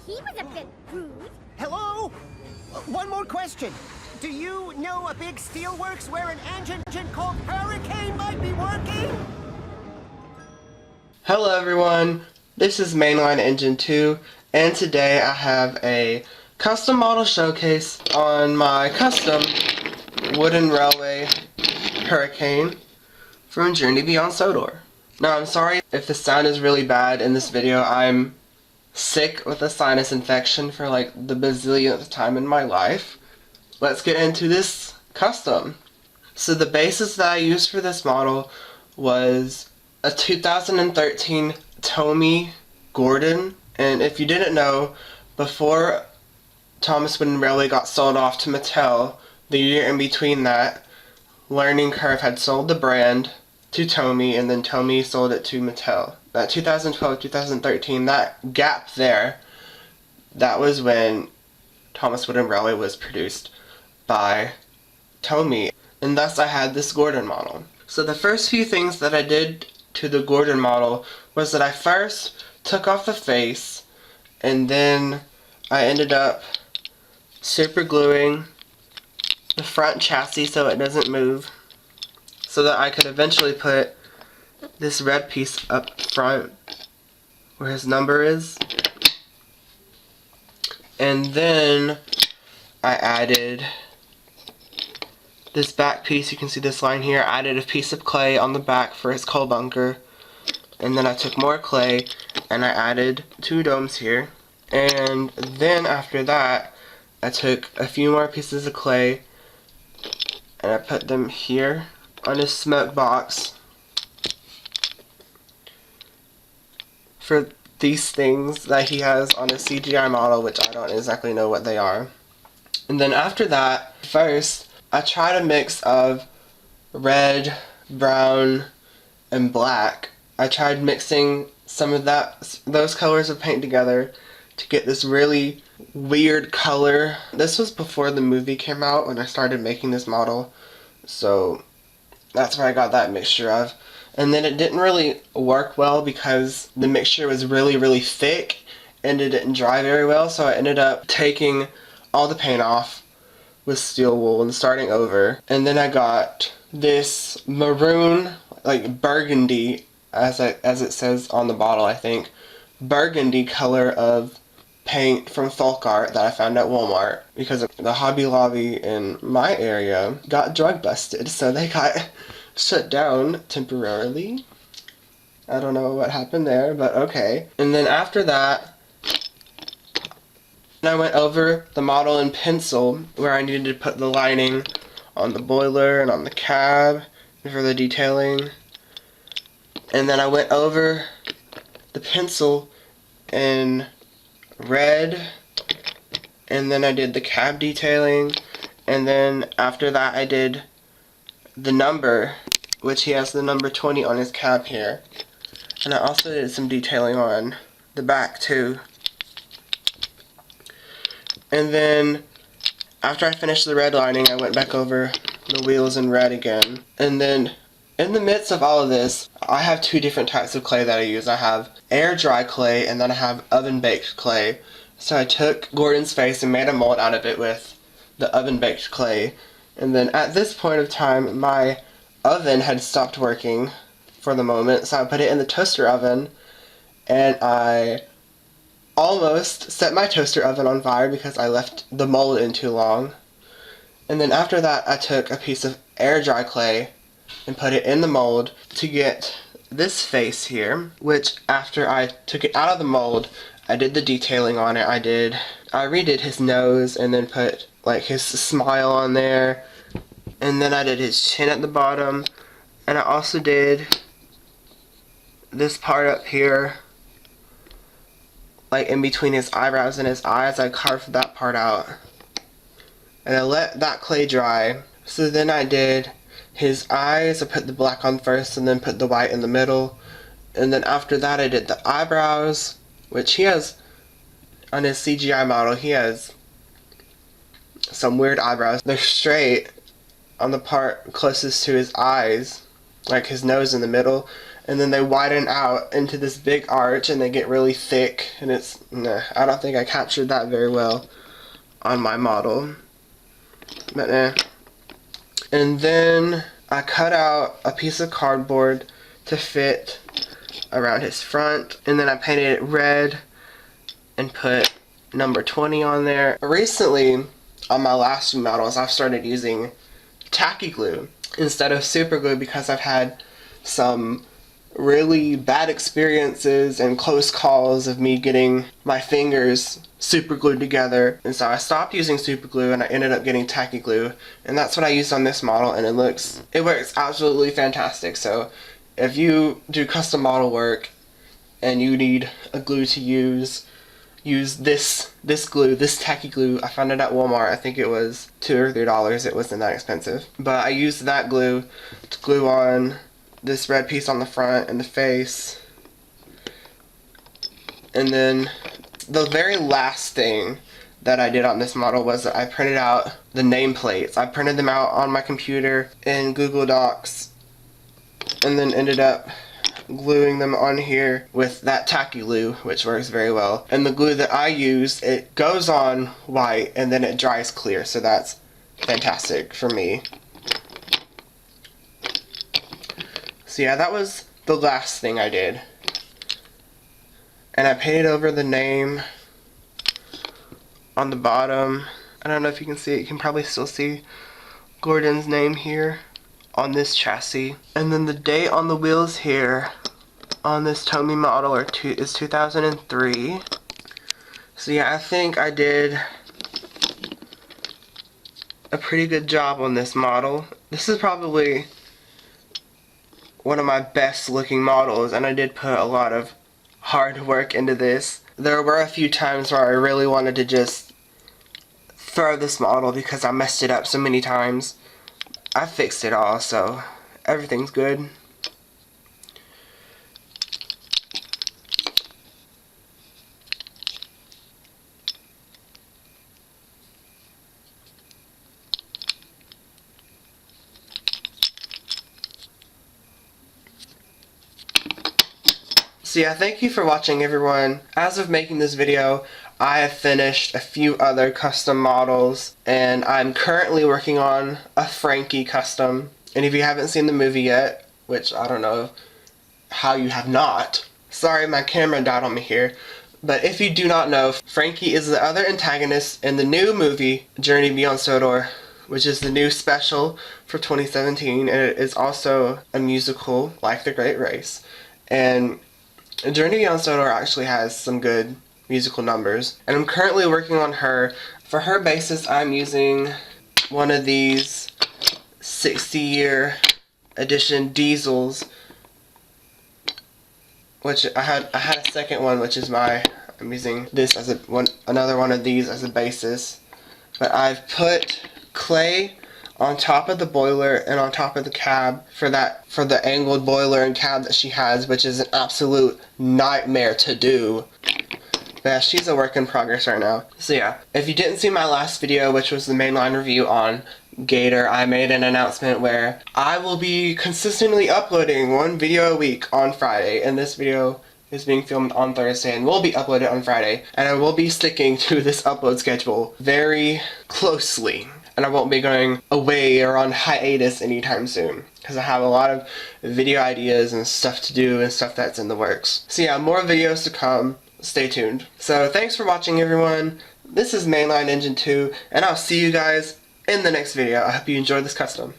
he was a bit rude. Hello? One more question. Do you know a big steelworks where an engine called Hurricane might be working? Hello everyone, this is Mainline Engine 2, and today I have a custom model showcase on my custom wooden railway Hurricane from Journey Beyond Sodor. Now I'm sorry if the sound is really bad in this video. I'm sick with a sinus infection for like the bazillionth time in my life. Let's get into this custom. So the basis that I used for this model was a 2013 Tomy Gordon, and if you didn't know, before Thomas Wooden Railway got sold off to Mattel, the year in between that, Learning Curve had sold the brand to Tomy, and then Tomy sold it to Mattel. That 2012-2013, that gap there, that was when Thomas Wooden Railway was produced by Tomy, and thus I had this Gordon model. So the first few things that I did to the Gordon model was that I first took off the face, and then I ended up super gluing the front chassis so it doesn't move, so that I could eventually put this red piece up front where his number is. And then I added this back piece. You can see this line here. I added a piece of clay on the back for his coal bunker, and then I took more clay and I added two domes here. And then after that I took a few more pieces of clay and I put them here on his smoke box for these things that he has on a CGI model, which I don't exactly know what they are. And then after that, first I tried a mix of red, brown, and black. I tried mixing some of those colors of paint together to get this really weird color. This was before the movie came out when I started making this model, so that's where I got that mixture of. And then it didn't really work well because the mixture was really thick and it didn't dry very well, so I ended up taking all the paint off with steel wool and starting over. And then I got this maroon, like burgundy, as it says on the bottle, I think, burgundy color of paint from Folk Art that I found at Walmart because the Hobby Lobby in my area got drug busted, so they got shut down temporarily. I don't know what happened there, but okay. And then after that, I went over the model in pencil where I needed to put the lining on the boiler and on the cab for the detailing. And then I went over the pencil in red, and then I did the cab detailing, and then after that I did the number, which he has the number 20 on his cab here. And I also did some detailing on the back too. And then after I finished the red lining, I went back over the wheels in red again. And then in the midst of all of this, I have two different types of clay that I use. I have air dry clay and then I have oven baked clay. So I took Gordon's face and made a mold out of it with the oven baked clay. And then at this point of time, my oven had stopped working for the moment, so I put it in the toaster oven, and I almost set my toaster oven on fire because I left the mold in too long. And then after that, I took a piece of air dry clay and put it in the mold to get this face here, which after I took it out of the mold, I did the detailing on it. I redid his nose and then put like his smile on there, and then I did his chin at the bottom, and I also did this part up here, like in between his eyebrows and his eyes. I carved that part out and I let that clay dry. So then I did his eyes. I put the black on first and then put the white in the middle, and then after that I did the eyebrows, which he has on his CGI model. He has some weird eyebrows. They're straight on the part closest to his eyes, like his nose in the middle, and then they widen out into this big arch and they get really thick, and it's, nah, I don't think I captured that very well on my model, but nah. And then I cut out a piece of cardboard to fit around his front, and then I painted it red and put number 20 on there. Recently, on my last few models, I've started using tacky glue instead of super glue because I've had some really bad experiences and close calls of me getting my fingers super glued together, and so I stopped using super glue and I ended up getting tacky glue, and that's what I used on this model, and it works absolutely fantastic. So if you do custom model work and you need a glue to use this glue, this tacky glue. I found it at Walmart. I think it was $2 or $3. It wasn't that expensive, but I used that glue to glue on this red piece on the front and the face. And then the very last thing that I did on this model was that I printed out the nameplates. I printed them out on my computer in Google Docs and then ended up gluing them on here with that tacky glue, which works very well. And the glue that I use, it goes on white and then it dries clear, so that's fantastic for me. So yeah, that was the last thing I did. And I painted over the name on the bottom. I don't know if you can see it. You can probably still see Gordon's name here on this chassis. And then the date on the wheels here on this Tomy model is 2003. So yeah, I think I did a pretty good job on this model. This is probably one of my best looking models, and I did put a lot of hard work into this. There were a few times where I really wanted to just throw this model because I messed it up so many times. I fixed it all, so everything's good. So yeah, thank you for watching, everyone. As of making this video, I have finished a few other custom models, and I'm currently working on a Frankie custom. And if you haven't seen the movie yet, which I don't know how you have not, sorry, my camera died on me here, but if you do not know, Frankie is the other antagonist in the new movie Journey Beyond Sodor, which is the new special for 2017, and it is also a musical like The Great Race. And Journey Beyond Sodor actually has some good musical numbers, and I'm currently working on her. For her basis, I'm using one of these 60-year edition diesels, which I had a second one, which is I'm using this as another one of these as a basis. But I've put clay on top of the boiler and on top of the cab for the angled boiler and cab that she has, which is an absolute nightmare to do. Yeah, she's a work in progress right now. So yeah, if you didn't see my last video, which was the mainline review on Gator, I made an announcement where I will be consistently uploading one video a week on Friday, and this video is being filmed on Thursday and will be uploaded on Friday, and I will be sticking to this upload schedule very closely. And I won't be going away or on hiatus anytime soon, because I have a lot of video ideas and stuff to do and stuff that's in the works. So yeah, more videos to come. Stay tuned. So thanks for watching, everyone. This is Mainline Engine 2, and I'll see you guys in the next video. I hope you enjoyed this custom.